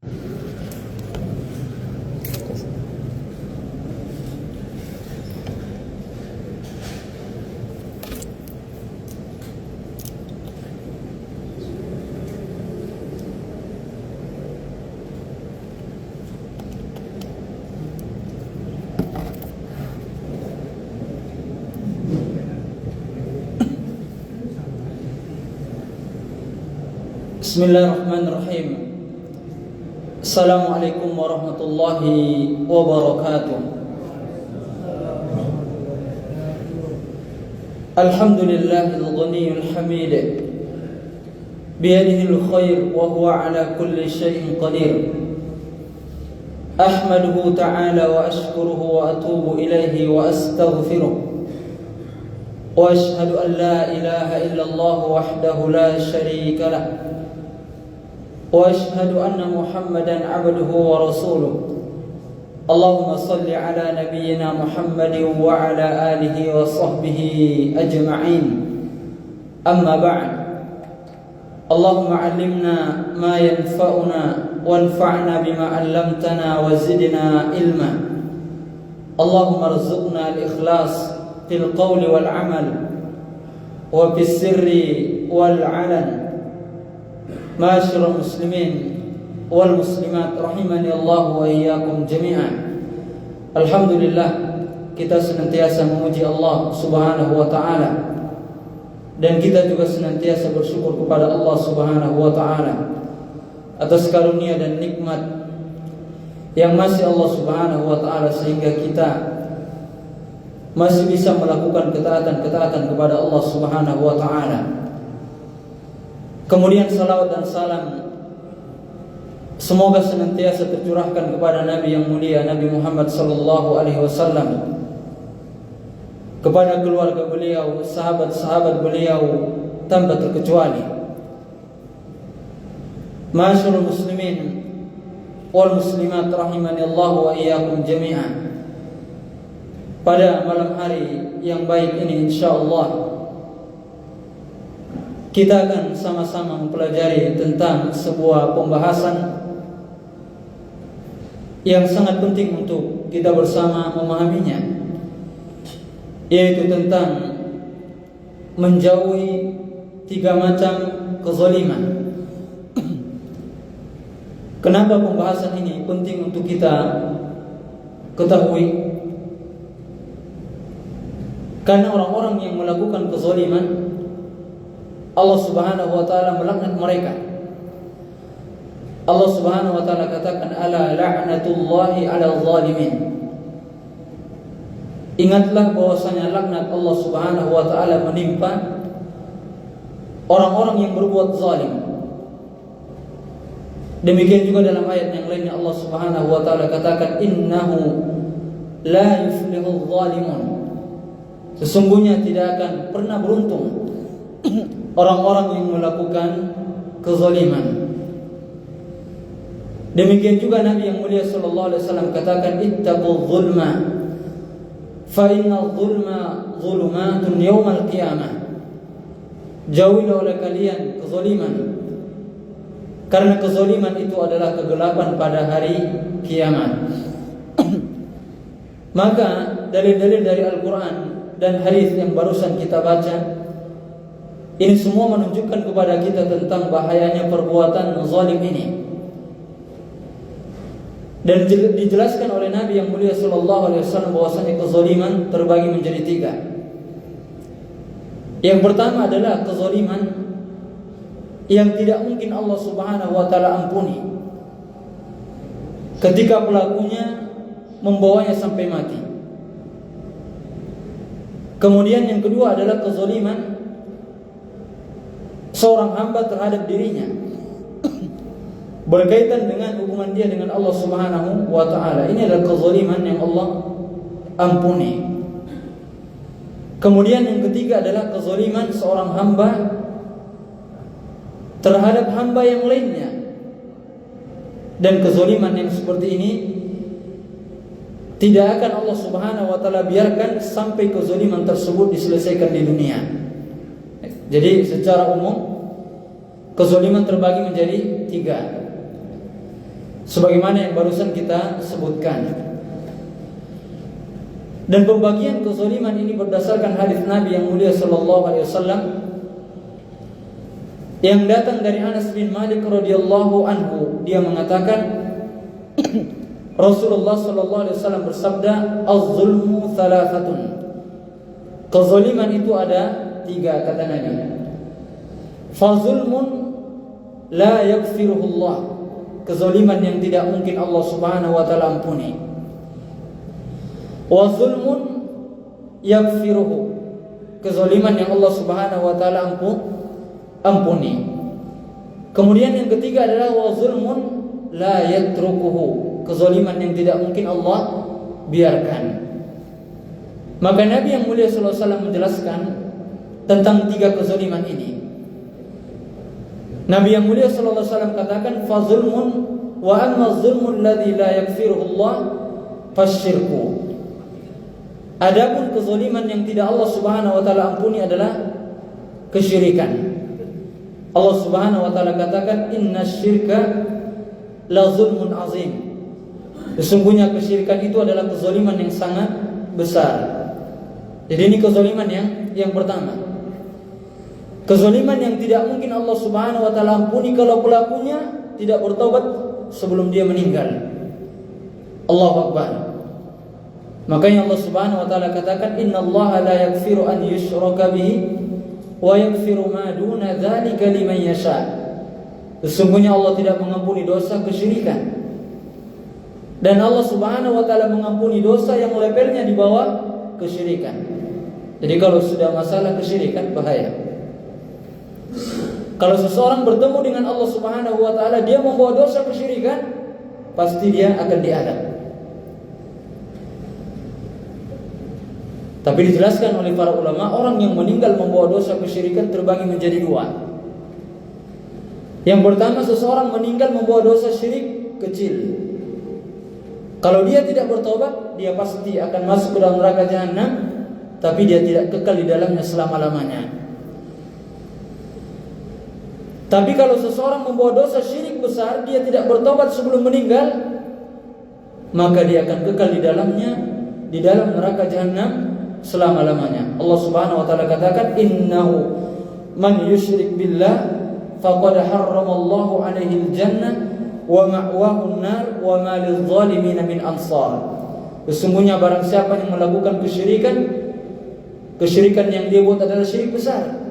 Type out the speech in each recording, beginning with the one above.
Bismillahirrahmanirrahim. Assalamualaikum warahmatullahi wabarakatuh. Alhamdulillahil ghaniyil hamid, biyadihil khair wa huwa ala kulli syai'in qadir. Ahmaduhu ta'ala wa ashkuruhu wa atubu ilaihi wa astaghfiruh. Wa ashhadu an la ilaha illallah wahdahu la syarika lah. وأشهد أن محمدا عبده ورسوله. اللهم صل على نبينا محمد وعلى آله وصحبه أجمعين. أما بعد، اللهم علمنا ما ينفعنا وانفعنا بما علمتنا وزدنا علما. اللهم ارزقنا الإخلاص في القول والعمل وفي السر والعلن. Ma'asyiral muslimin wal muslimat rahimani Allah wa iyyakum jami'an. Alhamdulillah, kita senantiasa memuji Allah Subhanahu wa taala, dan kita juga senantiasa bersyukur kepada Allah Subhanahu wa taala atas karunia dan nikmat yang masih Allah Subhanahu wa taala, sehingga kita masih bisa melakukan ketaatan-ketaatan kepada Allah Subhanahu wa taala. Kemudian salawat dan salam semoga senantiasa tercurahkan kepada Nabi yang mulia, Nabi Muhammad sallallahu alaihi wasallam, kepada keluarga beliau, sahabat-sahabat beliau tanpa terkecuali. Ma'asyiral muslimin wal muslimat rahimani Allah wa iyyakum jami'an. Pada malam hari yang baik ini insyaallah kita akan sama-sama mempelajari tentang sebuah pembahasan yang sangat penting untuk kita bersama memahaminya, yaitu tentang menjauhi 3 macam kezaliman. Kenapa pembahasan ini penting untuk kita ketahui? Karena orang-orang yang melakukan kezaliman, Allah Subhanahu wa taala melaknat mereka. Allah Subhanahu wa taala katakan, ala la'natullahi 'alal zalimin. Ingatlah bahwasanya laknat Allah Subhanahu wa taala menimpa orang-orang yang berbuat zalim. Demikian juga dalam ayat yang lainnya Allah Subhanahu wa taala katakan, innahu la yuflihul zalimun. Sesungguhnya tidak akan pernah beruntung orang-orang yang melakukan kezaliman. Demikian juga Nabi yang mulia sallallahu alaihi wasallam katakan, ittaqul zulma fa innal zulma zulumatun yaumal qiyamah. Jauhilah oleh kalian kezaliman, karena kezaliman itu adalah kegelapan pada hari kiamat. Maka dalil-dalil dari Al-Quran dan hadis yang barusan kita baca, ini semua menunjukkan kepada kita tentang bahayanya perbuatan zalim ini. Dan dijelaskan oleh Nabi yang mulia sallallahu alaihi wasallam bahwasanya kezaliman terbagi menjadi 3. Yang pertama adalah kezaliman yang tidak mungkin Allah Subhanahu wa taala ampuni ketika pelakunya membawanya sampai mati. Kemudian yang kedua adalah kezaliman seorang hamba terhadap dirinya berkaitan dengan hubungan dia dengan Allah Subhanahu wa taala. Ini adalah kezaliman yang Allah ampuni. Kemudian yang ketiga adalah kezaliman seorang hamba terhadap hamba yang lainnya. Dan kezaliman yang seperti ini tidak akan Allah Subhanahu wa taala biarkan sampai kezaliman tersebut diselesaikan di dunia. Jadi secara umum kezaliman terbagi menjadi 3. sebagaimana yang barusan kita sebutkan. Dan pembagian kezaliman ini berdasarkan hadis Nabi yang mulia sallallahu alaihi wasallam yang datang dari Anas bin Malik radhiyallahu anhu. Dia mengatakan Rasulullah sallallahu alaihi wasallam bersabda, "Az-zulmu thalathatun." Kezaliman itu ada 3 kata Nabi. Fa-zulmun la yaghfiruhu Allah. Kezaliman yang tidak mungkin Allah Subhanahu wa taala ampuni. Wa zulmun yaghfiruhu. Kezaliman yang Allah Subhanahu wa taala ampuni. Kemudian yang ketiga adalah wa zulmun la yatrukuhu. Kezaliman yang tidak mungkin Allah biarkan. Maka Nabi yang mulia sallallahu alaihi wasallam menjelaskan tentang 3 kezaliman ini. Nabi yang mulia sallallahu alaihi wasallam katakan fa zulmun wa amma zulmul ladzi la yaghfiruhu Allah fasyirku. Adapun kezaliman yang tidak Allah Subhanahu wa taala ampuni adalah kesyirikan. Allah Subhanahu wa taala katakan innasyirka la zulmun azim. Sesungguhnya kesyirikan itu adalah kezaliman yang sangat besar. Jadi ini kezaliman yang pertama. Kezaliman yang tidak mungkin Allah Subhanahu wa taala ampuni kalau pelakunya tidak bertobat sebelum dia meninggal. Allahu Akbar. Makanya Allah Subhanahu wa taala katakan innallaha la yaghfiru an yushraka bihi wa yaghfiru ma duna dzalika liman yasha. Sesungguhnya Allah tidak mengampuni dosa kesyirikan. Dan Allah Subhanahu wa taala mengampuni dosa yang levelnya di bawah kesyirikan. Jadi kalau sudah masalah kesyirikan bahaya. Kalau seseorang bertemu dengan Allah Subhanahu wa taala dia membawa dosa kesyirikan, pasti dia akan diadab. Tapi dijelaskan oleh para ulama, orang yang meninggal membawa dosa kesyirikan terbagi menjadi 2. Yang pertama, seseorang meninggal membawa dosa syirik kecil. Kalau dia tidak bertobat, dia pasti akan masuk ke dalam neraka jahanam, tapi dia tidak kekal di dalamnya selama-lamanya. Tapi kalau seseorang membawa dosa syirik besar, dia tidak bertobat sebelum meninggal, maka dia akan kekal di dalamnya, di dalam neraka jahanam selama-lamanya. Allah Subhanahu wa taala katakan innahu man yusyrik billah faqad harramallahu alaihi al-jannah wa ma'wahu an-nar wa ma lidh-dhalimin min ansar. Sesungguhnya barang siapa yang melakukan kesyirikan yang dia buat adalah syirik besar.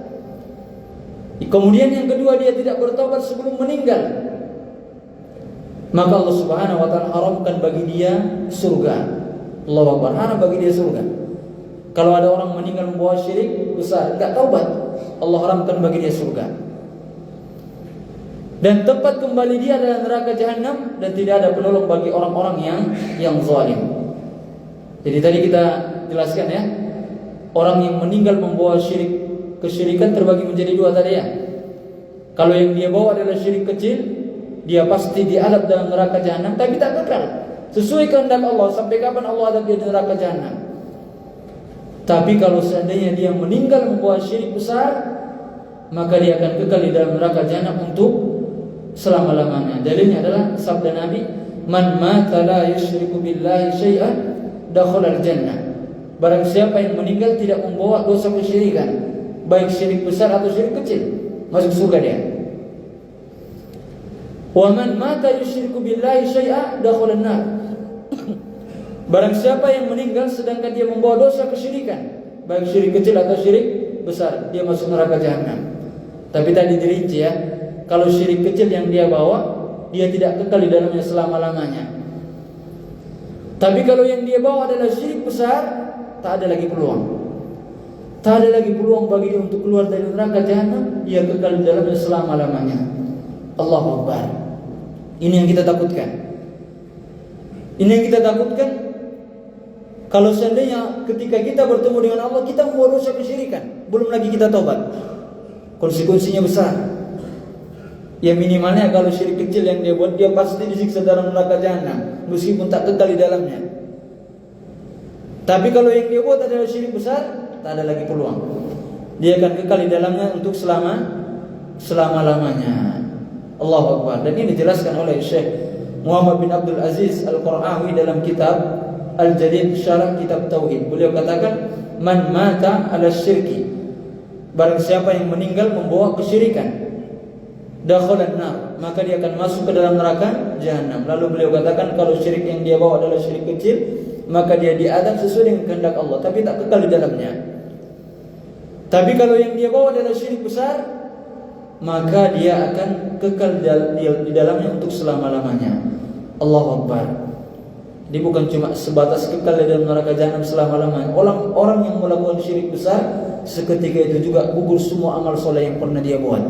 Kemudian yang kedua, dia tidak bertobat sebelum meninggal, maka Allah Subhanahu wa taala haramkan bagi dia surga. Allahu Akbar, haram bagi dia surga. Kalau ada orang meninggal membawa syirik besar, enggak taubat, Allah haramkan bagi dia surga. Dan tempat kembali dia adalah neraka jahanam, dan tidak ada penolong bagi orang-orang yang zalim. Jadi tadi kita jelaskan ya, orang yang meninggal membawa kesyirikan terbagi menjadi 2 tadi ya. Kalau yang dia bawa adalah syirik kecil, dia pasti diadab dalam neraka jahanam, tapi tak kekal. Sesuai kehendak Allah, sampai kapan Allah adab dia di neraka jahanam. Tapi kalau seandainya dia meninggal membawa syirik besar, maka dia akan kekal di dalam neraka jahanam untuk selama-lamanya. Dalilnya adalah sabda Nabi, "Man mata la yusyriku billahi syai'an dakhala al-jannah." Barang siapa yang meninggal tidak membawa dosa kesyirikan, baik syirik besar atau syirik kecil, masuk surga dia. "Wa man mata yusyriku billahi syai'an dakhala an-nar." Barang siapa yang meninggal sedangkan dia membawa dosa kesyirikan, baik syirik kecil atau syirik besar, dia masuk neraka jahanam. Tapi tadi dirinci ya, kalau syirik kecil yang dia bawa, dia tidak kekal di dalamnya selama-lamanya. Tapi kalau yang dia bawa adalah syirik besar, tak ada lagi peluang. Tak ada lagi peluang bagi dia untuk keluar dari neraka jahanam, dia kekal di dalamnya selama-lamanya. Allahu Akbar. Ini yang kita takutkan. Ini yang kita takutkan. Kalau seandainya ketika kita bertemu dengan Allah, kita membawa dosa kesyirikan, belum lagi kita taubat, konsekuensinya besar. Ya minimalnya kalau syirik kecil yang dia buat, dia pasti disiksa dalam neraka jahanam, meskipun tak kekal di dalamnya. Tapi kalau yang dia buat adalah syirik besar, tak ada lagi peluang. Dia akan kekal di dalamnya untuk selama-lamanya. Allahu Akbar. Dan ini dijelaskan oleh Syekh Muhammad bin Abdul Aziz Al-Qur'awi dalam kitab Al-Jadid Syarah Kitab Tauhid, beliau katakan, man mata ala syirki, barang siapa yang meninggal membawa kesyirikan, dakhalan nar, maka dia akan masuk ke dalam neraka jahanam. Lalu beliau katakan, kalau syirik yang dia bawa adalah syirik kecil, maka dia diadab sesuai dengan kehendak Allah, tapi tak kekal di dalamnya. Tapi kalau yang dia bawa adalah syirik besar, maka dia akan kekal di dalamnya untuk selama-lamanya. Allahu Akbar. Dia bukan cuma sebatas kekal di dalam neraka jahanam selama-lamanya. Orang yang melakukan syirik besar, seketika itu juga gugur semua amal soleh yang pernah dia buat.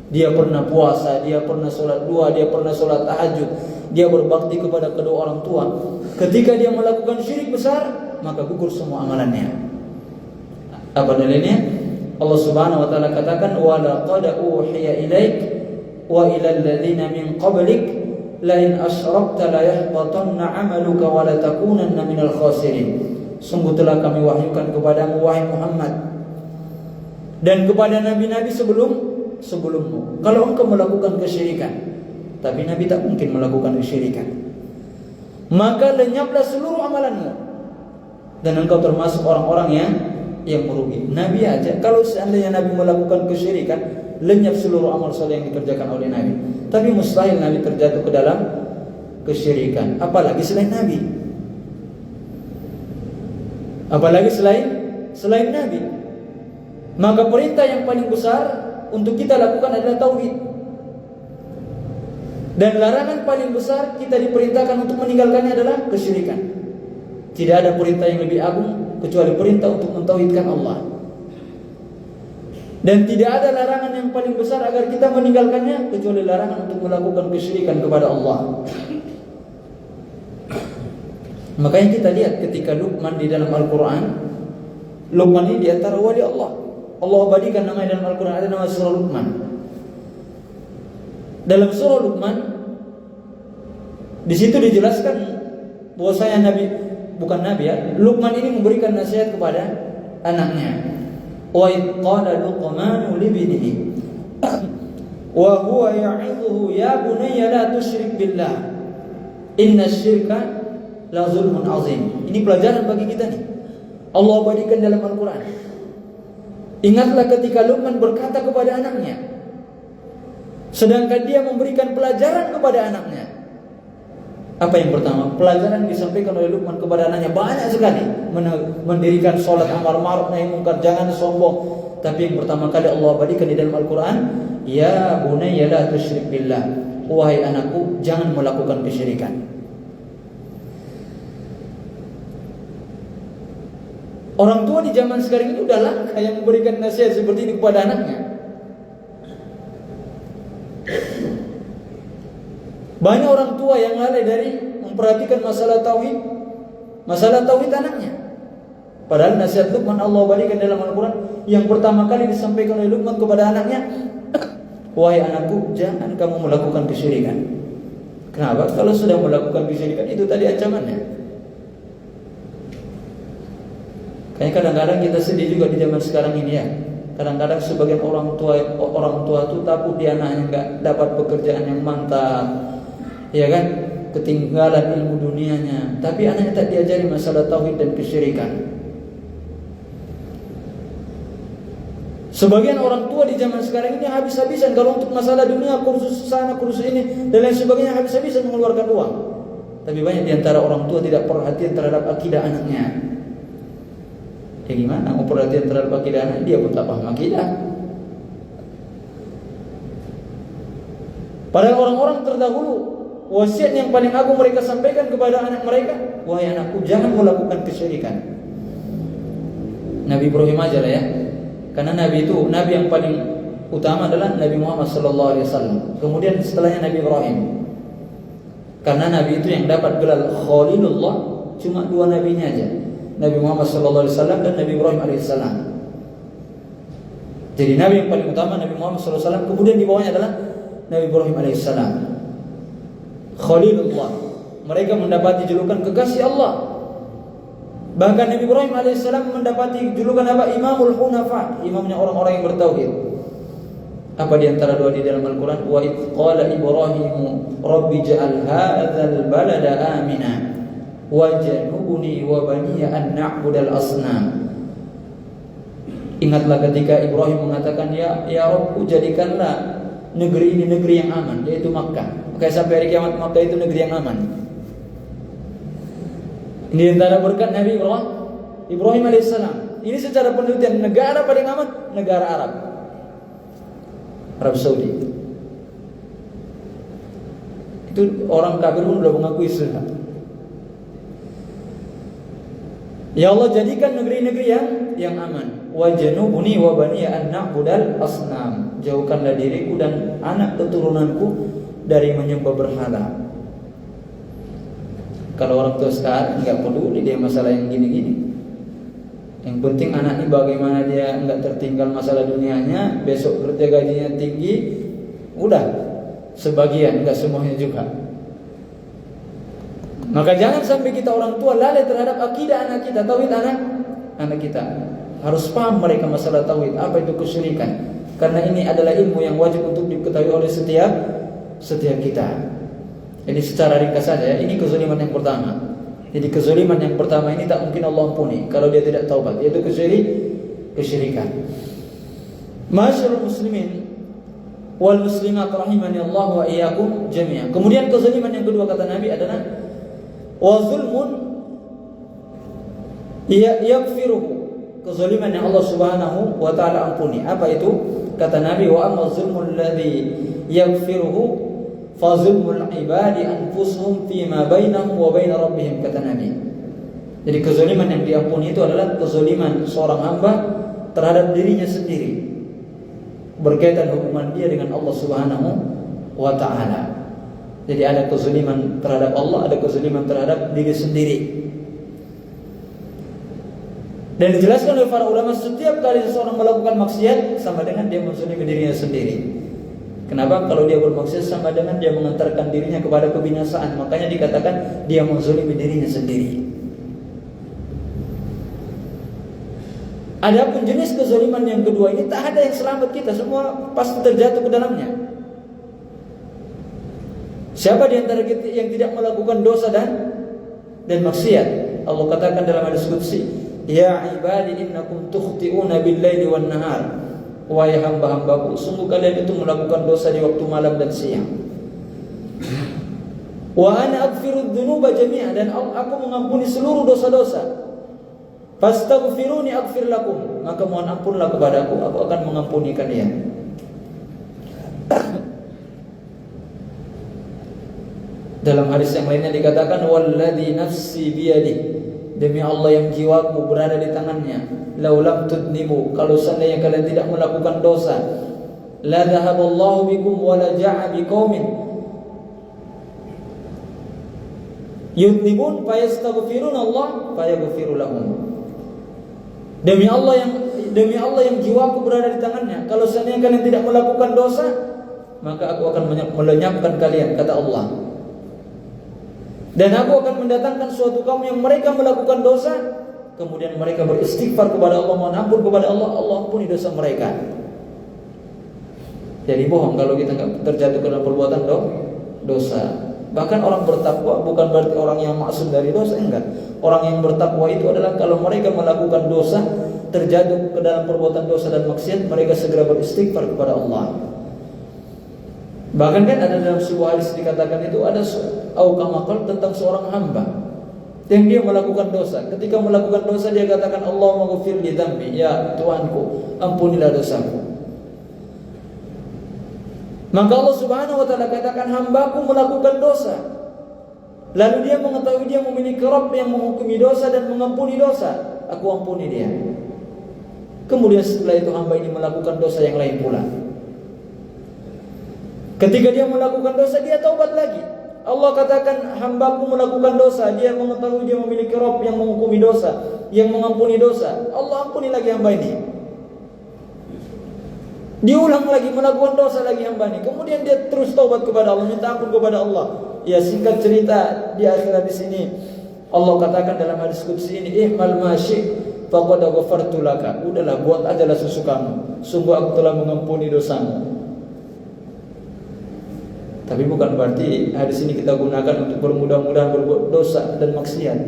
Dia pernah puasa, dia pernah sholat duha, dia pernah sholat tahajud, dia berbakti kepada kedua orang tua. Ketika dia melakukan syirik besar, maka gugur semua amalannya. Apa dalilnya? Allah Subhanahu wa taala katakan, wa laqad uhiya ilaik wa ilal ladzina min qablik la in asyrakta la yahbatanna 'amaluka wa la takunanna minal khasirin. Sungguh telah kami wahyukan kepadamu wahai Muhammad dan kepada nabi-nabi sebelummu, kalau engkau melakukan kesyirikan, tapi Nabi tak mungkin melakukan kesyirikan, maka lenyaplah seluruh amalanmu dan engkau termasuk orang-orang yang merugi. Nabi aja, kalau seandainya Nabi melakukan kesyirikan, lenyap seluruh amal soleh yang dikerjakan oleh Nabi. Tapi mustahil Nabi terjatuh ke dalam kesyirikan, apalagi selain Nabi. Apalagi selain Nabi. Maka perintah yang paling besar untuk kita lakukan adalah tauhid. Dan larangan paling besar kita diperintahkan untuk meninggalkannya adalah kesyirikan. Tidak ada perintah yang lebih agung kecuali perintah untuk mentauhidkan Allah. Dan tidak ada larangan yang paling besar agar kita meninggalkannya kecuali larangan untuk melakukan kesyirikan kepada Allah. Makanya kita lihat ketika Luqman di dalam Al-Quran, Luqman ini di antara wali Allah. Allah abadikan namanya dalam Al-Quran, ada nama surah Luqman. Dalam surah Luqman, di situ dijelaskan bahwasanya Luqman ini memberikan nasihat kepada anaknya. Wa idh qala Luqmanu libnihi wa huwa ya'idhuhu ya bunayya la tusyrik billah inna syirka la zulmun azim. Ini pelajaran bagi kita nih. Allah abadikan dalam Al-Quran. Ingatlah ketika Luqman berkata kepada anaknya, sedangkan dia memberikan pelajaran kepada anaknya. Apa yang pertama? Pelajaran disampaikan oleh Luqman kepada anaknya banyak sekali. Mendirikan sholat, amar ma'ruf nahi munkar, jangan sombong. Tapi yang pertama kali Allah abadikan di dalam Al-Quran, ya bunayya la tusyrik billah, wahai anakku, jangan melakukan kesyirikan. Orang tua di zaman sekarang ini udah langka yang memberikan nasihat seperti ini kepada anaknya. Banyak orang tua yang lalai dari memperhatikan masalah tauhid anaknya. Padahal nasihat Luqman Allah berikan dalam Al-Quran yang pertama kali disampaikan oleh Luqman kepada anaknya, wahai anakku, jangan kamu melakukan kesyirikan. Kenapa? Kalau sudah melakukan kesyirikan, itu tadi ancamannya. Kayaknya kadang-kadang kita sedih juga di zaman sekarang ini ya. Kadang-kadang sebagian orang tua itu takut dia anaknya nggak dapat pekerjaan yang mantap, ya kan? Ketinggalan ilmu dunianya. Tapi anaknya tak diajari masalah tauhid dan kesyirikan. Sebagian orang tua di zaman sekarang ini habis-habisan kalau untuk masalah dunia, kursus sana, kursus ini dan lain sebagainya, habis-habisan mengeluarkan uang. Tapi banyak di antara orang tua tidak perhatian terhadap akidah anaknya. Ya gimana mau perhatian terhadap akidah anak, dia pun tak paham akidah. Padahal orang-orang terdahulu, wasiat yang paling agung mereka sampaikan kepada anak mereka, wahai anakku, jangan melakukan kesyirikan. Nabi Ibrahim aja lah ya. Karena Nabi itu, Nabi yang paling utama adalah Nabi Muhammad SAW. Kemudian setelahnya Nabi Ibrahim. Karena Nabi itu yang dapat gelar Khalilullah cuma dua nabinya aja, Nabi Muhammad SAW dan Nabi Ibrahim AS. Jadi Nabi yang paling utama Nabi Muhammad SAW. Kemudian di bawahnya adalah Nabi Ibrahim AS. Khalilullah. Mereka mendapati julukan kekasih Allah. Bahkan Nabi Ibrahim AS mendapati julukan apa? Imamul Hunafa, imamnya orang-orang yang bertauhid. Apa di antara doa di dalam Al-Quran? Wa idh qala Ibrahimu Rabbi ja'al hadzal balada amina wajnubni wa baniya an na'budal asnam. Ingatlah ketika Ibrahim mengatakan, ya Rabbku, jadikanlah negeri ini negeri yang aman, yaitu Makkah. Maka sampai hari kiamat Makkah itu negeri yang aman. Ini antara berkat Nabi Ibrahim alaihissalam. Ini secara penelitian, negara paling aman negara Arab Saudi. Itu orang kafir pun sudah mengakui Islam. Ya Allah, jadikan negeri-negeri yang aman. Wajnubni wa baniya an na'budal asnam. Jauhkanlah diriku dan anak keturunanku dari menyembah berhala. Kalau orang tua sekarang enggak peduli dia masalah yang gini-gini. Yang penting anak ini bagaimana dia enggak tertinggal masalah dunianya, besok kerja gajinya tinggi, udah sebagian, enggak semuanya juga. Maka jangan sampai kita orang tua lalai terhadap akidah anak kita, tauhid anak kita. Harus paham mereka masalah tauhid, apa itu kesyirikan. Karena ini adalah ilmu yang wajib untuk diketahui oleh setiap kita. Jadi secara ringkas saja, ini kezaliman yang pertama. Jadi kezaliman yang pertama ini tak mungkin Allah ampuni kalau dia tidak taubat, yaitu kesyirikan. Masyarul muslimin wal muslimat rahimani Allah wa iyyakum jami'an. Kemudian kezaliman yang kedua kata Nabi adalah wa zulmun yaghfiruhu. Kezaliman yang Allah Subhanahu wa taala ampuni. Apa itu? Kata Nabi, wa amma zulmul ladzi yaghfiruhu fa zulmul ibadi anfusuhum fima bainahum wa bain rabbihim, kata Nabi. Jadi kezaliman yang diampuni itu adalah kezaliman seorang hamba terhadap dirinya sendiri, berkaitan hubungan dia dengan Allah Subhanahu wa taala. Jadi ada kezaliman terhadap Allah, ada kezaliman terhadap diri sendiri. Dan dijelaskan oleh para ulama, setiap kali seseorang melakukan maksiat sama dengan dia menzalimi dirinya sendiri. Kenapa? Kalau dia bermaksiat sama dengan dia mengantarkan dirinya kepada kebinasaan. Makanya dikatakan dia menzalimi dirinya sendiri. Adapun jenis kezaliman yang kedua ini tak ada yang selamat, kita semua pasti terjatuh ke dalamnya. Siapa di antara kita yang tidak melakukan dosa dan maksiat? Allah katakan dalam hadis qudsi, ya ibadi innakum tukhti'una bil-laili wan-nahar. Wahai hamba-hambaku, sungguh kalian itu melakukan dosa di waktu malam dan siang. Wa ana aghfiru dzunuba jami'an, dan aku mengampuni seluruh dosa-dosa. Fastaghfiruni aghfir lakum, maka mohon ampunlah kepadaku, aku akan mengampuni kalian. Dalam hadis yang lainnya dikatakan, walladzi nafsi biyadihi, demi Allah yang jiwaku berada di tangannya, laulam tudnimu, kalau seandainya kalian tidak melakukan dosa, la dhahaballahu bikum wa la ja'a biqaumin yudnibun fayastaghfirun Allah fayaghfiru lahum. Demi Allah yang jiwaku berada di tangannya, kalau seandainya kalian tidak melakukan dosa, maka aku akan melenyapkan kalian, kata Allah. Dan aku akan mendatangkan suatu kaum yang mereka melakukan dosa, kemudian mereka beristighfar kepada Allah, mohon ampun kepada Allah, Allah ampuni dosa mereka. Jadi bohong kalau kita nggak terjatuh ke dalam perbuatan dosa. Bahkan orang bertakwa bukan berarti orang yang maksum dari dosa, enggak. Orang yang bertakwa itu adalah kalau mereka melakukan dosa, terjatuh ke dalam perbuatan dosa dan maksiat, mereka segera beristighfar kepada Allah. Bahkan kan ada dalam sebuah hadis dikatakan itu ada aukamakal tentang seorang hamba yang dia melakukan dosa. Ketika melakukan dosa dia katakan, Allahumma ghfir li dzambi, ya Tuhanku, ampunilah dosaku. Maka Allah Subhanahu wa taala katakan, hambaku melakukan dosa, lalu dia mengetahui dia memiliki Rabb yang menghukumi dosa dan mengampuni dosa, aku ampuni dia. Kemudian setelah itu hamba ini melakukan dosa yang lain pula. Ketika dia melakukan dosa, dia taubat lagi. Allah katakan, hambaku melakukan dosa, dia mengetahui dia memiliki Rabb yang menghukumi dosa, yang mengampuni dosa, Allah ampuni lagi hamba ini. Diulang lagi melakukan dosa lagi hamba ini. Kemudian dia terus taubat kepada Allah, minta ampun kepada Allah. Ya, singkat cerita, di akhirat di sini Allah katakan dalam hadis qudsi ini, ihmal ma syi'ta faqad ghafartu laka. Udahlah, buat ajalah sesukamu, sungguh aku telah mengampuni dosamu. Tapi bukan berarti hadis ini kita gunakan untuk bermudah-mudahan berbuat dosa dan maksiat.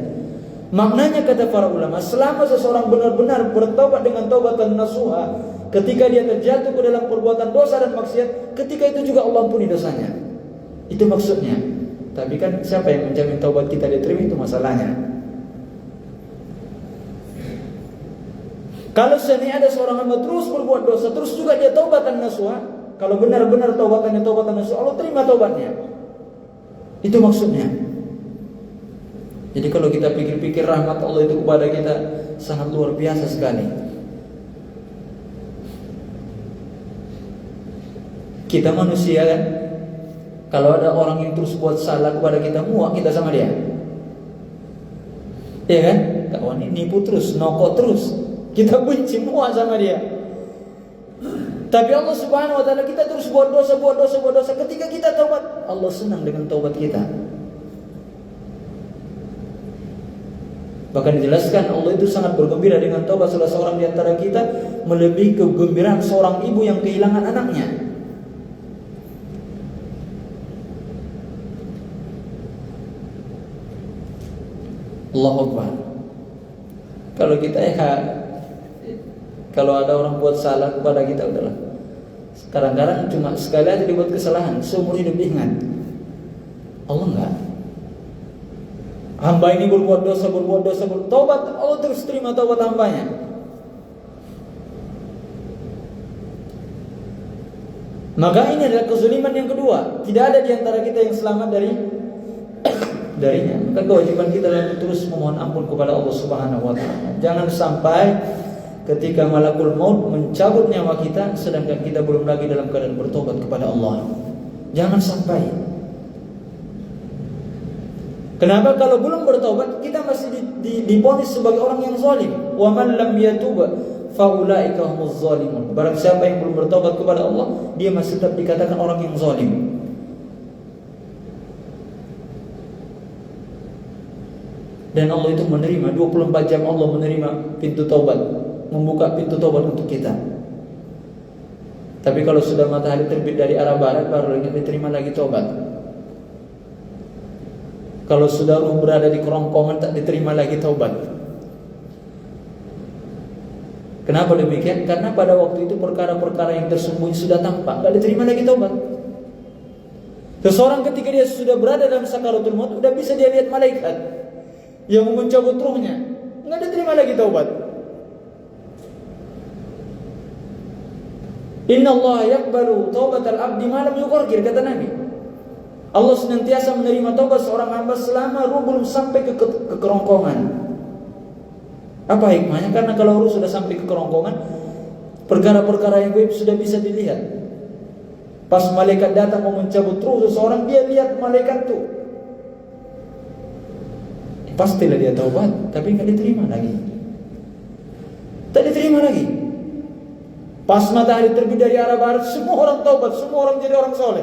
Maknanya kata para ulama, selama seseorang benar-benar bertobat dengan taubatan nasuha, ketika dia terjatuh ke dalam perbuatan dosa dan maksiat, ketika itu juga Allah ampuni dosanya. Itu maksudnya. Tapi kan siapa yang menjamin taubat kita diterima, itu masalahnya. Kalau seandainya ada seorang hamba terus berbuat dosa, terus juga dia taubatan nasuha, kalau benar-benar taubatannya taubatan nasuha, Allah terima taubatnya. Itu maksudnya. Jadi kalau kita pikir-pikir, rahmat Allah itu kepada kita sangat luar biasa sekali. Kita manusia kan, kalau ada orang yang terus buat salah kepada kita, muak kita sama dia. Iya kan? Kawan ini nipu terus, nokok terus, kita benci, muak sama dia. Tapi Allah Subhanahu wa taala, kita terus buat dosa. Ketika kita taubat, Allah senang dengan taubat kita. Bahkan dijelaskan Allah itu sangat bergembira dengan taubat salah seorang di antara kita, melebihi kegembiraan seorang ibu yang kehilangan anaknya. Allahu Akbar. Kalau kita kalau ada orang buat salah kepada kita, udahlah. Kadang-kadang cuma sekali aja dibuat kesalahan, seumur hidup ingat. Allah enggak. Hamba ini berbuat dosa, taubat, Allah terus terima taubat hambanya. Maka ini adalah kezuliman yang kedua. Tidak ada di antara kita yang selamat darinya. Maka kewajiban kita adalah terus memohon ampun kepada Allah Subhanahu wa taala. Jangan sampai ketika malakul maut mencabut nyawa kita, sedangkan kita belum lagi dalam keadaan bertobat kepada Allah. Jangan sampai. Kenapa? Kalau belum bertobat, kita masih divonis sebagai orang yang zalim. Wa man lam yatub fa ulaika humuz zalimun. Barang siapa yang belum bertobat kepada Allah, dia masih tetap dikatakan orang yang zalim. Dan Allah itu menerima 24 jam, Allah menerima pintu taubat, membuka pintu taubat untuk kita. Tapi kalau sudah matahari terbit dari arah barat, baru diterima lagi taubat. Kalau sudah ruh berada di kerongkongan, tak diterima lagi taubat. Kenapa demikian? Karena pada waktu itu perkara-perkara yang tersembunyi sudah tampak, tak diterima lagi taubat. Seseorang ketika dia sudah berada dalam sakaratul maut, sudah bisa dia lihat malaikat yang mencabut ruhnya, nggak diterima lagi taubat. Inna Allah yaqbalu taubatal abdi ma lam yuqarqir, kata Nabi. Allah senantiasa menerima taubat seorang hamba selama ruh belum sampai ke kerongkongan. Apa hikmahnya? Karena kalau ruh sudah sampai ke kerongkongan, perkara-perkara yang gaib sudah bisa dilihat. Pas malaikat datang mau mencabut ruh seseorang, dia lihat malaikat tuh. Pastilah dia taubat, tapi nggak diterima lagi. Tak diterima lagi. Pas matahari terbit dari arah barat, semua orang taubat, semua orang jadi orang soleh,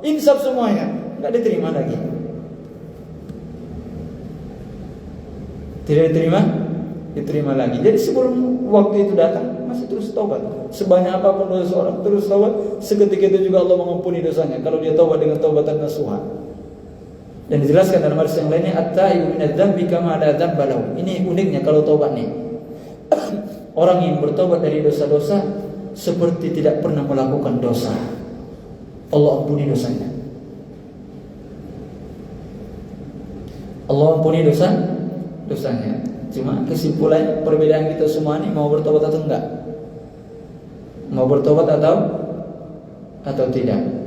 insaf semuanya, nggak diterima lagi. Tidak diterima lagi. Jadi sebelum waktu itu datang, masih terus taubat. Sebanyak apapun dosa seorang, terus taubat. Seketika itu juga Allah mengampuni dosanya kalau dia taubat dengan taubatan nasuha. Dan dijelaskan dalam hadis yang lainnya, at-taibu minadz-dzambi kama la dzamba lahu. Ini uniknya kalau taubat nih. Orang yang bertobat dari dosa-dosa seperti tidak pernah melakukan dosa. Allah ampuni dosanya. Allah ampuni dosanya. Cuma kesimpulannya, perbedaan kita semua ini mau bertobat atau enggak? Mau bertobat atau tidak?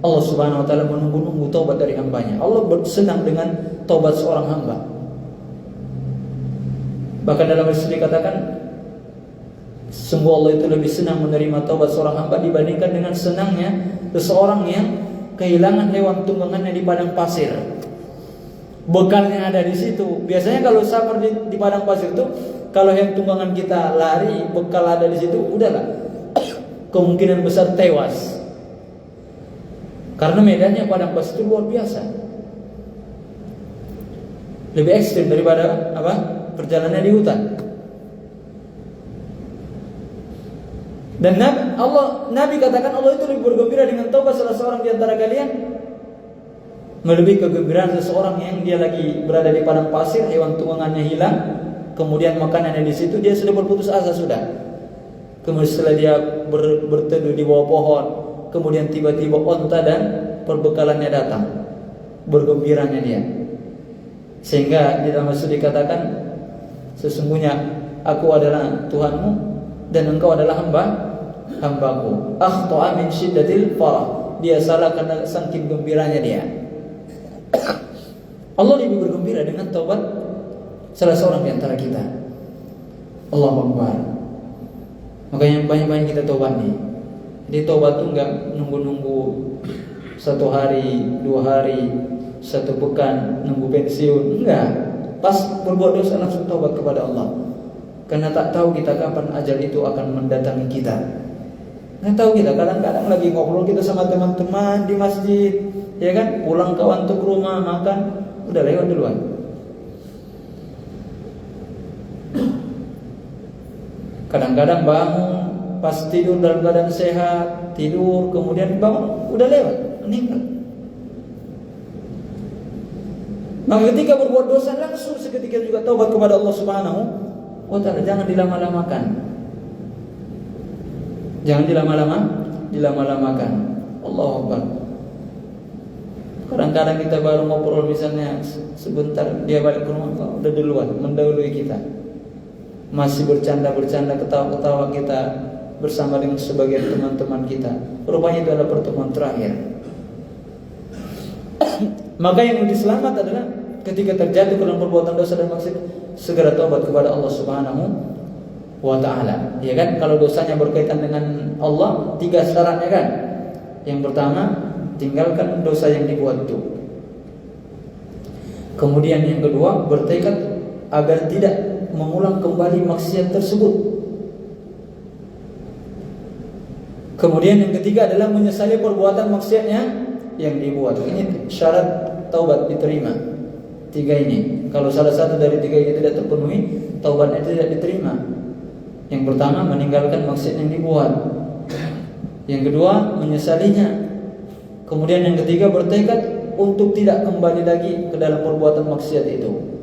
Allah Subhanahu wa taala menunggu-nunggu taubat dari hambanya. Allah senang dengan taubat seorang hamba. Bahkan dalam hadis dikatakan, sungguh Allah itu lebih senang menerima taubat seorang hamba dibandingkan dengan senangnya seseorang yang kehilangan hewan tunggangannya di padang pasir. Bekalnya ada di situ. Biasanya kalau safar di padang pasir itu, kalau hewan tunggangan kita lari, bekal ada di situ, udahlah, kemungkinan besar tewas. Karena medannya padang pasir itu luar biasa, lebih ekstrim daripada perjalanan di hutan. Dan Nabi katakan Allah itu lebih bergembira dengan taubat salah seorang di antara kalian melebihi kegembiraan seseorang yang dia lagi berada di padang pasir, hewan tunggangannya hilang, kemudian makanannya di situ, dia sudah berputus asa sudah. Kemudian setelah dia berteduh di bawah pohon, kemudian tiba-tiba onta dan perbekalannya datang, bergembiranya dia. Sehingga di dalam hadis dikatakan, sesungguhnya aku adalah Tuhanmu dan engkau adalah hambaku. Akhta'a min syiddatil farah. Dia salah karena saking gembiranya dia. Allah lebih bergembira dengan taubat salah seorang di antara kita. Allahu Akbar. Makanya banyak-banyak kita taubat nih. Jadi taubat tuh enggak nunggu-nunggu 1 hari, 2 hari, 1 pekan nunggu pensiun. Enggak. Pas berbuat dosa langsung taubat kepada Allah. Karena tak tahu kita kapan ajal itu akan mendatangi kita. Nggak tahu kita, kadang-kadang lagi ngobrol kita sama teman-teman di masjid, ya kan, pulang kawan tuh ke rumah makan, udah lewat duluan. Kadang-kadang bangun pas tidur dalam keadaan sehat, tidur kemudian bangun udah lewat, meninggal. Maka ketika berbuat dosa langsung seketika juga taubat kepada Allah Subhanahu wa ta'ala. Jangan dilama-lamakan. Jangan dilama-lamakan. Allahu Akbar. Kadang-kadang kita baru ngobrol misalnya sebentar, dia balik ke rumah udah duluan, mendahului kita. Masih bercanda-bercanda, ketawa-ketawa kita bersama dengan sebagian teman-teman kita. Rupanya itu adalah pertemuan terakhir. Maka yang lebih selamat adalah ketika terjatuh ke dalam perbuatan dosa dan maksiat, segera taubat kepada Allah Subhanahu wa ta'ala. Ya kan, kalau dosanya berkaitan dengan Allah, 3 syaratnya kan. Yang pertama, tinggalkan dosa yang dibuat itu. Kemudian yang kedua, bertekad agar tidak mengulang kembali maksiat tersebut. Kemudian yang ketiga adalah menyesali perbuatan maksiatnya yang dibuat. Ini syarat taubat diterima. 3 ini. Kalau salah satu dari 3 ini tidak terpenuhi, taubatnya tidak diterima. Yang pertama, meninggalkan maksiat yang dibuat. Yang kedua, menyesalinya. Kemudian yang ketiga, bertekad untuk tidak kembali lagi ke dalam perbuatan maksiat itu.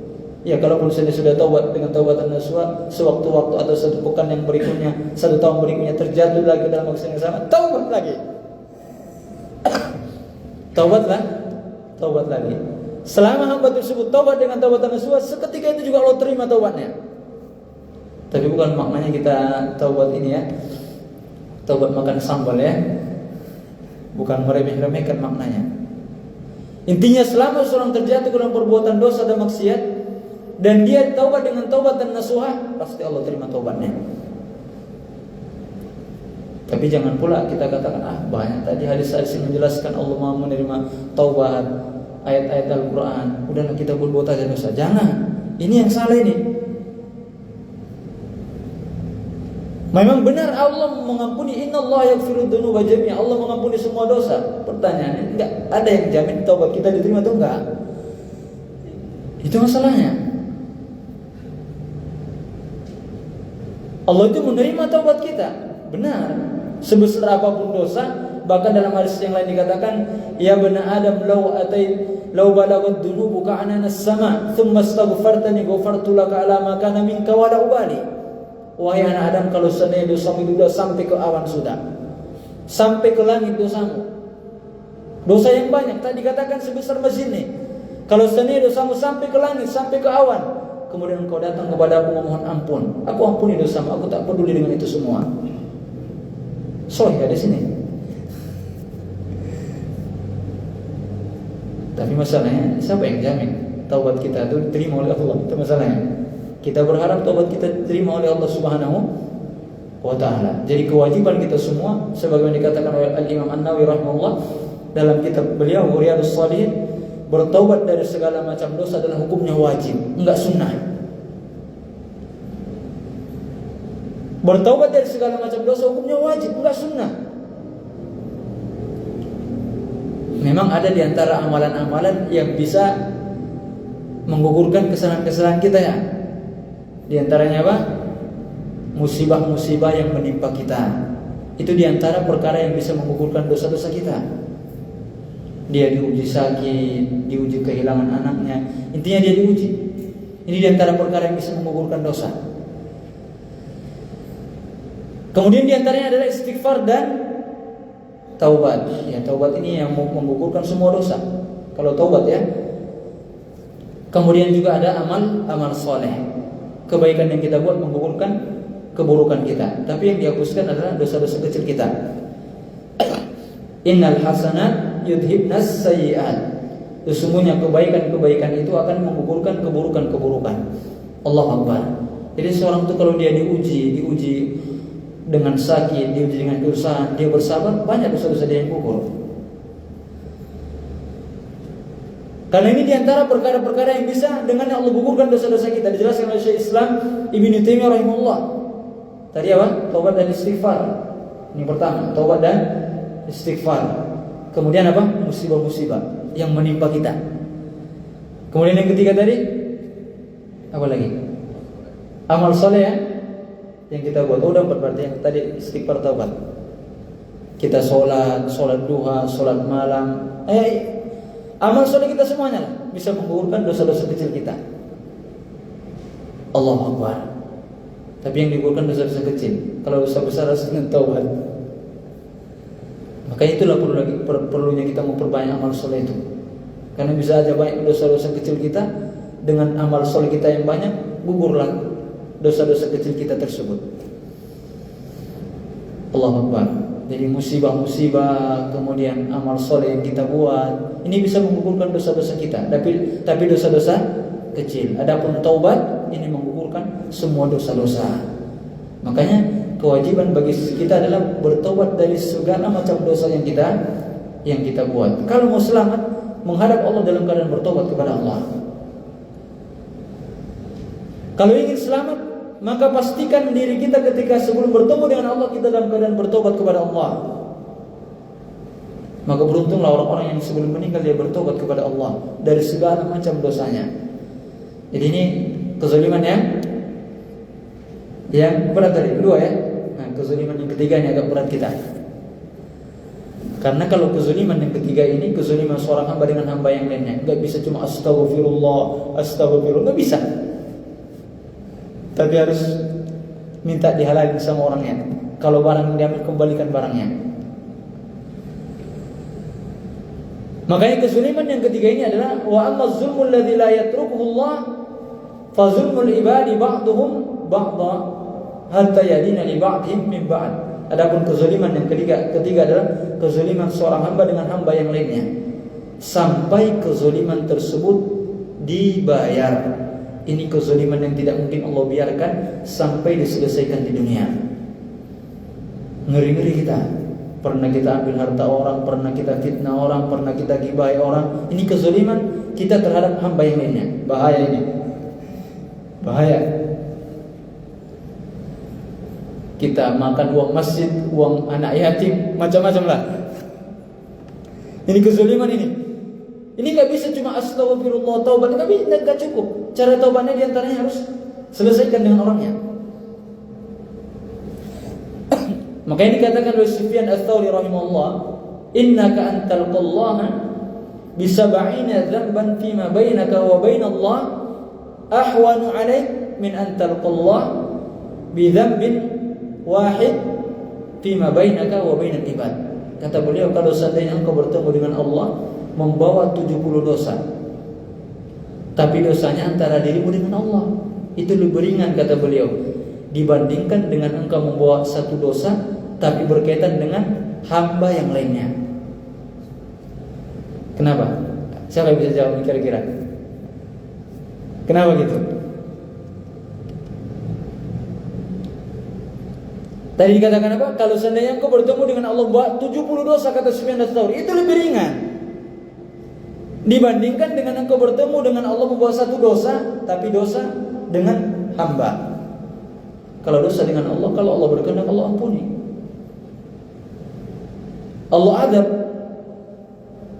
Ya, kalaupun sudah taubat dengan taubatan nasuha, sewaktu-waktu atau 1 pekan yang berikutnya, 1 tahun berikutnya terjatuh lagi dalam maksiat yang sama, taubat lagi. Taubat lagi. Selama hamba tersebut taubat dengan taubatan nasuha, seketika itu juga Allah terima taubatnya. Tapi bukan maknanya kita taubat ini ya, taubat makan sambal ya, bukan meremeh-remehkan maknanya. Intinya selama seorang terjatuh dalam perbuatan dosa dan maksiat, dan dia taubat dengan taubatan nasuha, pasti Allah terima taubatnya. Tapi jangan pula kita katakan, banyak tadi hadis-hadis yang menjelaskan Allah mau menerima taubat, ayat-ayat Al-Quran, udahlah kita berbuat aja dosa. Jangan, ini yang salah ini. Memang benar Allah mengampuni, innallaha yaghfiru dzunuba jami'a. Allah mengampuni semua dosa. Pertanyaannya, enggak ada yang jamin taubat kita diterima atau enggak. Itu masalahnya. Allah itu menerima taubat kita, benar. Sebesar apapun dosa, bahkan dalam hadis yang lain dikatakan, ya bani Adam law balagat dzunubu ka'anana as-sama, thumma astaghfartani ghafartu laka ala ma kana minka wa la ubali. Wahai anak Adam, kalau seandainya dosamu sudah sampai ke awan, sudah sampai ke langit dosamu, dosa yang banyak, tadi katakan sebesar masjid ini. Kalau seandainya dosamu sampai ke langit, sampai ke awan, kemudian engkau datang kepada aku memohon ampun, aku ampuni dosamu, aku tak peduli dengan itu semua. Sahih ada sini. Tapi masalahnya, siapa yang jamin taubat kita itu diterima oleh Allah? Itu masalahnya. Kita berharap taubat kita diterima oleh Allah Subhanahu wa ta'ala. Jadi kewajiban kita semua, sebagaimana dikatakan oleh Al-Imam An-Nawawi rahimahullah dalam kitab beliau Riyadhus Shalihin, bertaubat dari segala macam dosa adalah hukumnya wajib, enggak sunnah. Bertaubat dari segala macam dosa hukumnya wajib, enggak sunnah. Memang ada di antara amalan-amalan yang bisa menggugurkan kesalahan-kesalahan kita ya. Di antaranya apa? Musibah-musibah yang menimpa kita. Itu di antara perkara yang bisa menggugurkan dosa-dosa kita. Dia diuji sakit, diuji kehilangan anaknya. Intinya dia diuji. Ini diantara perkara yang bisa menggugurkan dosa. Kemudian diantaranya adalah istighfar dan taubat. Ya, taubat ini yang menggugurkan semua dosa. Kalau taubat ya. Kemudian juga ada amal soleh. Kebaikan yang kita buat menggugurkan keburukan kita. Tapi yang dihapuskan adalah dosa-dosa kecil kita. Innal hasanat yudhibnas sayyi'at. Sesungguhnya kebaikan-kebaikan itu akan menggugurkan keburukan-keburukan. Allahu Akbar. Jadi seorang itu kalau dia diuji dengan sakit, diuji dengan kesusahan, dia bersabar, banyak dosa-dosa dia yang gugur. Karena ini diantara perkara-perkara yang bisa dengan Allah gugurkan dosa-dosa kita. Dijelaskan oleh Syekh Islam Ibnu Taimiyah rahimahullah. Tadi apa? Taubat dan istighfar. Ini pertama, taubat dan istighfar. Kemudian apa? Musibah-musibah yang menimpa kita. Kemudian yang ketiga tadi apa lagi? Amal soleh ya, yang kita buat. Udah empat berarti. Yang tadi istighfar, taubat. Kita sholat duha, sholat malam. Amal soleh kita semuanya lah bisa menggugurkan dosa-dosa kecil kita. Allahu Akbar. Tapi yang digugurkan dosa-dosa kecil. Kalau dosa besar harus dengan taubat. Makanya itulah perlunya kita memperbanyak amal soleh itu. Karena bisa aja banyak dosa-dosa kecil kita, dengan amal soleh kita yang banyak, gugurlah dosa-dosa kecil kita tersebut. Allahu Akbar. Jadi musibah-musibah, kemudian amal soleh yang kita buat, ini bisa menggugurkan dosa-dosa kita. Tapi dosa-dosa kecil. Adapun taubat ini menggugurkan semua dosa-dosa. Makanya kewajiban bagi kita adalah bertobat dari segala macam dosa yang kita buat. Kalau mau selamat, menghadap Allah dalam keadaan bertobat kepada Allah. Kalau ingin selamat, maka pastikan diri kita ketika sebelum bertemu dengan Allah, kita dalam keadaan bertobat kepada Allah. Maka beruntunglah orang-orang yang sebelum meninggal dia bertobat kepada Allah dari segala macam dosanya. Jadi ini kezaliman yang berat tadi, kedua ya. Nah, kezaliman yang ketiga ini agak berat kita. Karena kalau kezaliman yang ketiga ini, kezaliman seorang hamba dengan hamba yang lainnya, enggak bisa cuma astagfirullah, enggak bisa. Tapi harus minta dihalalin sama orangnya. Kalau barang yang diambil, kembalikan barangnya. Makanya kezaliman yang ketiga ini adalah wa amma zulmul ladzi la yatrukuhu Allah fa zulmul ibadi ba'dhum ba'dha hatta yadina li ba'dihim min ba'd. Adapun kezaliman yang ketiga adalah kezaliman seorang hamba dengan hamba yang lainnya sampai kezaliman tersebut dibayar. Ini kezaliman yang tidak mungkin Allah biarkan sampai diselesaikan di dunia. Ngeri-ngeri kita. Pernah kita ambil harta orang, pernah kita fitnah orang, pernah kita gibahi orang. Ini kezaliman kita terhadap hamba yang lainnya. Bahaya ini. Bahaya. Kita makan uang masjid, uang anak yatim, macam-macam lah. Ini kezaliman ini. Ini gak bisa cuma astagfirullah taubat, gak cukup. Cara taubatnya diantaranya harus selesaikan dengan orangnya. Makanya dikatakan oleh Sufyan Ats-Tsauri rahimahullah, innaka antal qallaha bisab'ina dzamban fima bainaka wa bainallah ahwanu 'alaik min antal qallah bi dzambin wahid fima bainaka wa bainal ibad. Kata beliau, kalau seandainya engkau bertemu dengan Allah membawa 70 dosa, tapi dosanya antara dirimu dengan Allah, itu lebih ringan kata beliau dibandingkan dengan engkau membawa satu dosa tapi berkaitan dengan hamba yang lainnya. Kenapa? Siapa yang bisa jawab kira-kira? Kenapa gitu? Tadi dikatakan apa? Kalau seandainya engkau bertemu dengan Allah membawa 70 dosa, kata Sufyan Ats-Tsauri, itu lebih ringan dibandingkan dengan engkau bertemu dengan Allah membawa satu dosa, tapi dosa dengan hamba. Kalau dosa dengan Allah, kalau Allah berkehendak, Allah ampuni, Allah adab.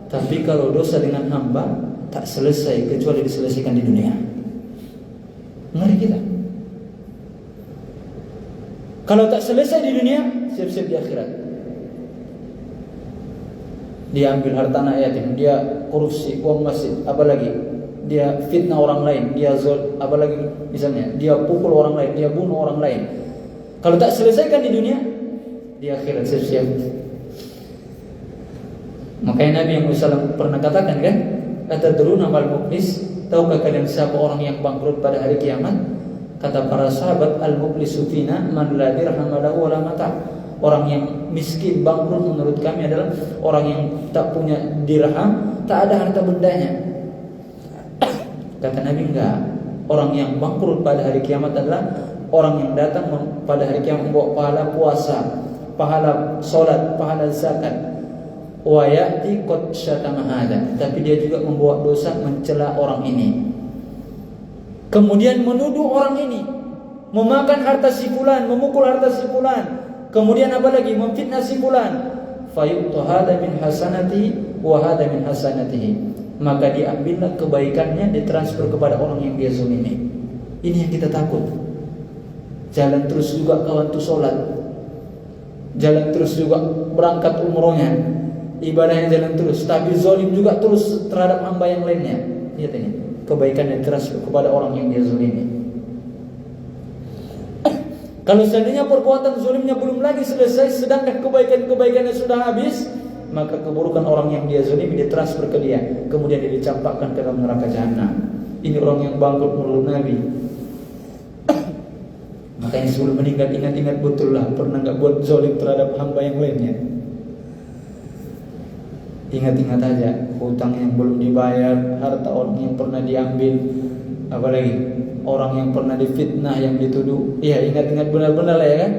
Tapi kalau dosa dengan hamba, tak selesai kecuali diselesaikan di dunia. Ngeri kita. Kalau tak selesai di dunia, siap-siap di akhirat. dia ambil harta anak yatim, dia korupsi uang masjid, apalagi dia fitnah orang lain, apalagi misalnya dia pukul orang lain, dia bunuh orang lain. Kalau tak selesaikan di dunia, di akhirat siap-siap. Makanya Nabi yang SAW pernah katakan kan, atadruna mal muflis, tahukah kalian siapa orang yang bangkrut pada hari kiamat? Kata para sahabat, al-muflisu fina man la dirham lahu wala mata'. Orang yang miskin bangkrut menurut kami adalah orang yang tak punya dirham, tak ada harta bendanya. Kata Nabi, enggak. Orang yang bangkrut pada hari kiamat adalah orang yang datang pada hari kiamat membawa pahala puasa, pahala solat, pahala zakat. Wa ya'ti qad syatama hada, tapi dia juga membawa dosa mencela orang ini. Kemudian menuduh orang ini, memakan harta si fulan, memukul harta si fulan. Kemudian apa lagi? Memfitnah si fulan. Fayu'tu hada min hasanatihi wa hada min hasanatihi. Maka diambillah kebaikannya, ditransfer kepada orang yang dia zalimi. Ini yang kita takut. Jalan terus juga kawan tu solat, jalan terus juga berangkat umrohnya, ibadahnya jalan terus, tapi zalim juga terus terhadap hamba yang lainnya. Lihat ini, kebaikan yang transfer kepada orang yang dia zalimi. Kalau seandainya perbuatan zalimnya belum lagi selesai, sedangkan kebaikan-kebaikannya sudah habis, maka keburukan orang yang dia zalimi ditransfer ke dia, kemudian dia dicampakkan ke dalam neraka jahanam. Ini orang yang bangkrut menurut Nabi. Makanya sebelum meninggal ingat-ingat betul lah, pernah enggak buat zalim terhadap hamba yang lainnya. Ingat-ingat aja hutang yang belum dibayar, harta orang yang pernah diambil, apalagi orang yang pernah difitnah, yang dituduh. Iya, ingat-ingat benar-benar lah ya kan.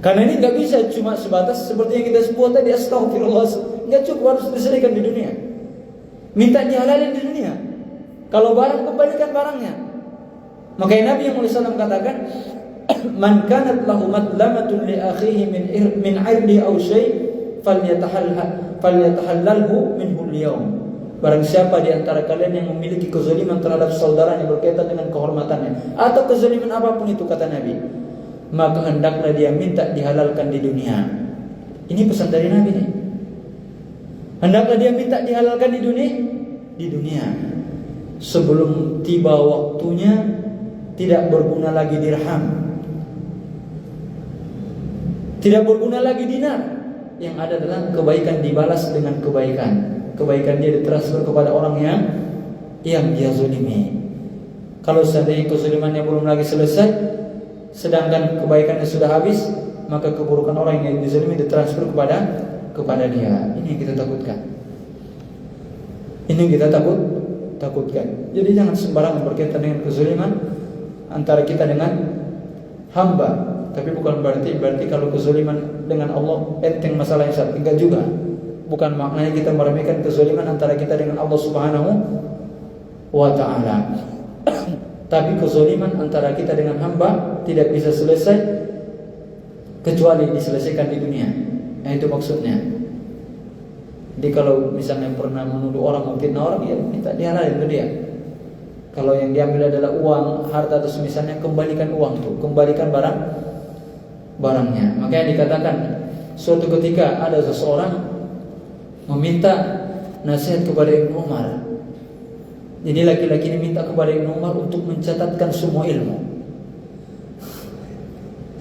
Karena ini nggak bisa cuma sebatas seperti yang kita sebut tadi, astagfirullah. Nggak cukup, harus diselesaikan di dunia. Minta dihalalin di dunia. Kalau barang, kembalikan barangnya. Makanya Nabi yang SAW katakan, man kanat lahu madlamatun li akhihi min irdi aw syai' falyatahallalhu minhu al-yawm. Barang siapa di antara kalian yang memiliki kezaliman terhadap saudaranya berkaitan dengan kehormatannya atau kezaliman apapun itu, kata Nabi, maka hendaklah dia minta dihalalkan di dunia. Ini pesan dari Nabi nih. Hendaklah dia minta dihalalkan di dunia. Sebelum tiba waktunya tidak berguna lagi dirham, tidak berguna lagi dinar. Yang ada adalah kebaikan dibalas dengan kebaikan. Kebaikan dia ditransfer kepada orang yang dia zalimi. Kalau seandainya kezalimannya belum lagi selesai, sedangkan kebaikannya sudah habis, maka keburukan orang yang dizalimi ditransfer kepada dia. Ini yang kita takutkan. Ini yang kita takutkan. Jadi jangan sembarangan berkaitan dengan kezaliman antara kita dengan hamba. Tapi bukan berarti kalau kezaliman dengan Allah enteng masalah yang satu. Enggak juga. Bukan maknanya kita meremehkan kezaliman antara kita dengan Allah Subhanahu wa ta'ala. Tapi kezaliman antara kita dengan hamba tidak bisa selesai kecuali diselesaikan di dunia. Nah, itu maksudnya. Jadi kalau misalnya pernah menuduh orang, memfitnah orang, ya minta dihalalin ke dia. Kalau yang diambil adalah uang, harta atau misalnya, kembalikan uang itu, kembalikan barangnya. Makanya dikatakan suatu ketika ada seseorang meminta nasihat kepada Ibnu Umar. Jadi laki-laki ini minta kepada Ibnu Umar untuk mencatatkan semua ilmu.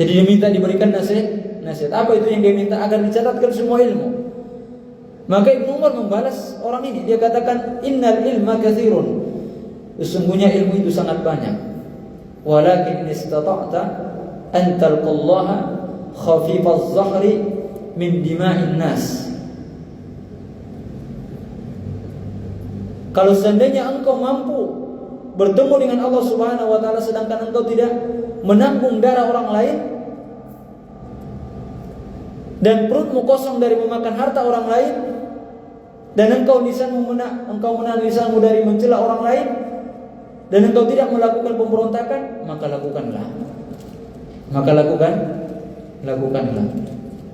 Jadi dia minta diberikan nasihat. Apa itu yang dia minta? Agar dicatatkan semua ilmu. Maka Ibnu Umar membalas orang ini. Dia katakan, innal ilma katsirun. Sesungguhnya ilmu itu sangat banyak. Walakin istata'ta an talqallaha khafifaz zahri min dima'in nas. Kalau seandainya engkau mampu bertemu dengan Allah Subhanahu wa ta'ala sedangkan engkau tidak menanggung darah orang lain, dan perutmu kosong dari memakan harta orang lain, dan engkau menahan lisanmu dari mencela orang lain, dan engkau tidak melakukan pemberontakan, maka lakukanlah. Lakukanlah.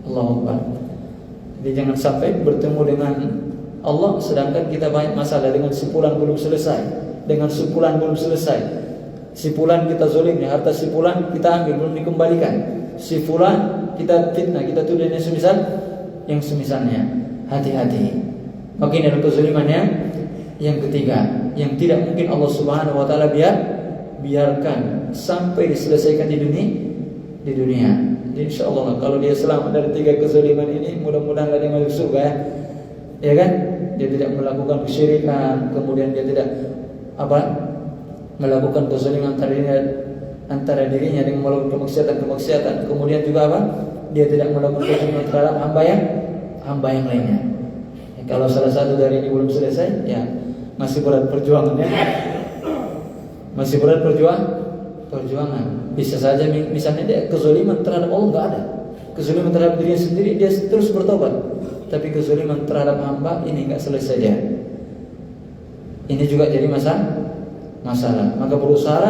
Allahu Akbar. Jadi jangan sampai bertemu dengan Allah sedangkan kita banyak masalah, dengan sipulan belum selesai, sipulan kita zalim, harta sipulan kita ambil belum dikembalikan, sipulan kita fitnah, kita tuduh yang semisalnya. Hati-hati. Maka ini adalah kezaliman yang ketiga, yang tidak mungkin Allah Subhanahu wa taala biarkan sampai diselesaikan di dunia. Jadi insyaallah kalau dia selamat dari 3 kezaliman ini, mudah-mudahan dia masuk surga ya. Ya kan? Dia tidak melakukan kesyirikan, kemudian dia tidak melakukan kezaliman antara dirinya dengan melakukan kemaksiatan, kemudian juga dia tidak melakukan kezaliman terhadap hamba yang lainnya. Ya, kalau salah satu dari ini belum selesai, ya masih berat perjuangannya. Masih berat perjuangan. Bisa saja misalnya dia kezaliman terhadap Allah enggak ada. Kezaliman terhadap dirinya sendiri dia terus bertobat. Tapi kezaliman terhadap hamba ini enggak selesai dia. Ini juga jadi masalah. Maka berusaha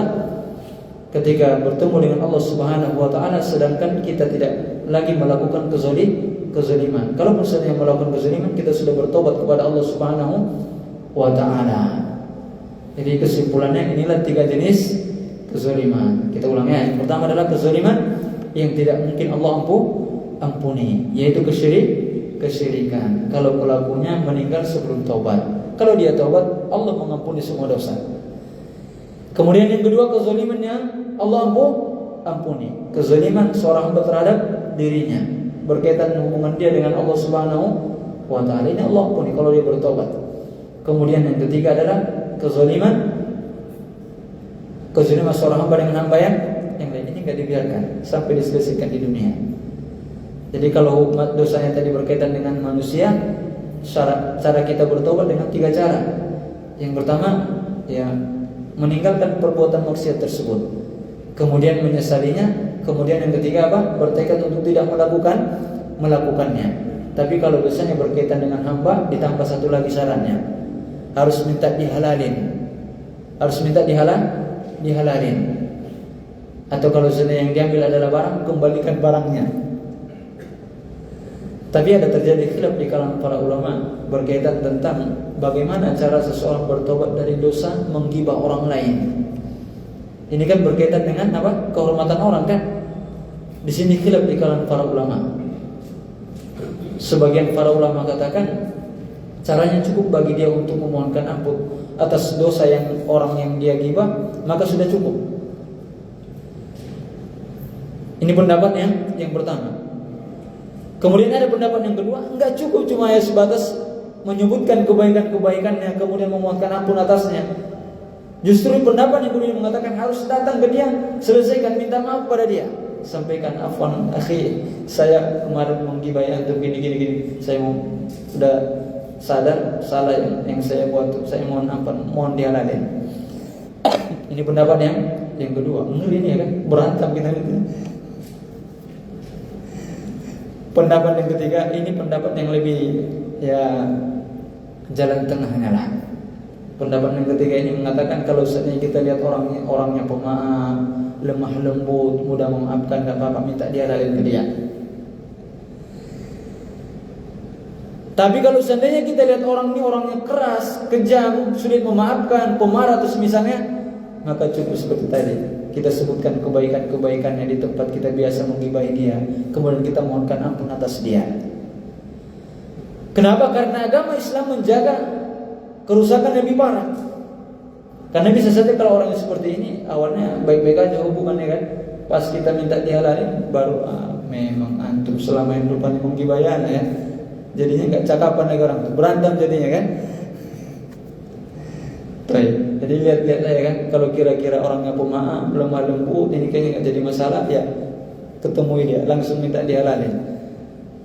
ketika bertemu dengan Allah Subhanahu wa taala sedangkan kita tidak lagi melakukan kezaliman. Kalau misalnya melakukan kezaliman, kita sudah bertobat kepada Allah Subhanahu wa taala. Jadi kesimpulannya inilah 3 jenis kezaliman. Kita ulang ya. Yang pertama adalah kezaliman yang tidak mungkin Allah ampuni, yaitu kesyirikan. Kalau pelakunya meninggal sebelum taubat. Kalau dia taubat, Allah mengampuni semua dosa. Kemudian yang kedua, kezaliman yang Allah ampuni. Kezaliman seorang hamba terhadap dirinya, berkaitan hubungan dia dengan Allah Subhanahu wa taala. Ini Allah ampuni kalau dia bertobat. Kemudian yang ketiga adalah kezaliman seorang hamba dengan hamba yang lain. Ini enggak dibiarkan sampai diselesaikan di dunia. Jadi kalau dosanya tadi berkaitan dengan manusia, cara kita bertobat dengan 3 cara. Yang pertama, ya meninggalkan perbuatan maksiat tersebut. Kemudian menyesalinya. Kemudian yang ketiga bertekad untuk tidak melakukannya. Tapi kalau dosanya berkaitan dengan hamba, ditambah satu lagi syaratnya. Harus minta dihalalin. Atau kalau seandainya yang diambil adalah barang, kembalikan barangnya. Tapi ada terjadi khilaf di kalangan para ulama berkaitan tentang bagaimana cara seseorang bertobat dari dosa menggibah orang lain. Ini kan berkaitan dengan kehormatan orang kan. Di sini khilaf di kalangan para ulama. Sebagian para ulama katakan caranya cukup bagi dia untuk memohonkan ampun atas dosa yang orang yang dia gibah, maka sudah cukup. Ini pendapatnya yang pertama. Kemudian ada pendapat yang kedua, enggak cukup cuma sebatas menyebutkan kebaikan-kebaikannya kemudian memohonkan ampun atasnya. Justru pendapat yang kedua mengatakan harus datang ke dia, selesaikan, minta maaf pada dia. Sampaikan, afwan akhi, saya kemarin menggibai antum gini. Saya sudah sadar salah yang saya buat, saya mohon ampun, mohon dihalalin. Ini pendapat yang kedua. Ngeri ini ya kan, berantem kita itu. Pendapat yang ketiga ini pendapat yang lebih jalan tengahnya lah. Pendapat yang ketiga ini mengatakan kalau seandainya kita lihat orangnya pemaaf, lemah lembut, mudah memaafkan, enggak apa-apa, minta dihalalin ke dia. Tapi kalau seandainya kita lihat orang ini orangnya keras, kejam, sulit memaafkan, pemarah atau semisalnya, maka cukup seperti tadi. Kita sebutkan kebaikan-kebaikannya di tempat kita biasa menggibahi dia, kemudian kita mohonkan ampun atas dia. Kenapa? Karena agama Islam menjaga kerusakan lebih parah. Karena bisa saja kalau orang seperti ini awalnya baik-baik aja hubungannya kan, pas kita minta dihalalin baru memang antum selama hidup menggibahi ya. Jadinya nggak cakapan lagi orang tuh, berantem jadinya kan. Baik, jadi lihat-lihat aja kan, kalau kira-kira orangnya pemaaf, lemah lembut, ini kayaknya nggak jadi masalah, ya ketemui dia, langsung minta dihalalin.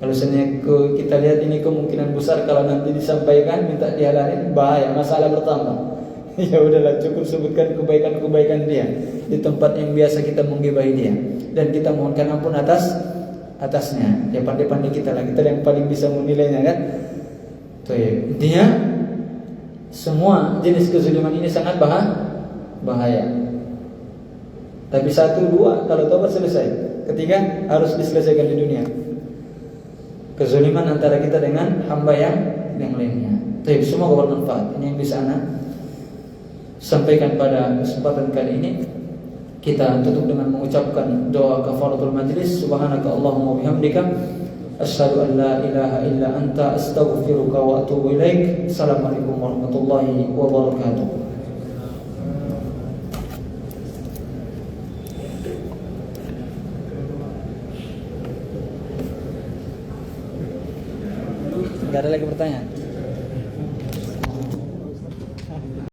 Kalau seandainya kita lihat ini kemungkinan besar kalau nanti disampaikan minta dihalalin, bahaya, masalah bertambah. Ya udahlah, cukup sebutkan kebaikan-kebaikan dia di tempat yang biasa kita menggibahi dia, dan kita mohonkan ampun atasnya. Ya pandai-pandai kita lah, kita yang paling bisa menilainya kan. Tuh ya, intinya semua jenis kezaliman ini sangat bahaya. Tapi 1, 2 kalau tobat selesai. Ketiga harus diselesaikan di dunia. Kezaliman antara kita dengan hamba yang lainnya. Tapi semua bermanfaat. Ini yang bisa ana sampaikan pada kesempatan kali ini. Kita tutup dengan mengucapkan doa kafaratul majlis. Subhanaka Allahumma bihamdika asyhadu an la ilaha illa anta astaghfiruka wa atubu ilaik. Assalamualaikum warahmatullahi wabarakatuh. Enggak ada lagi pertanyaan.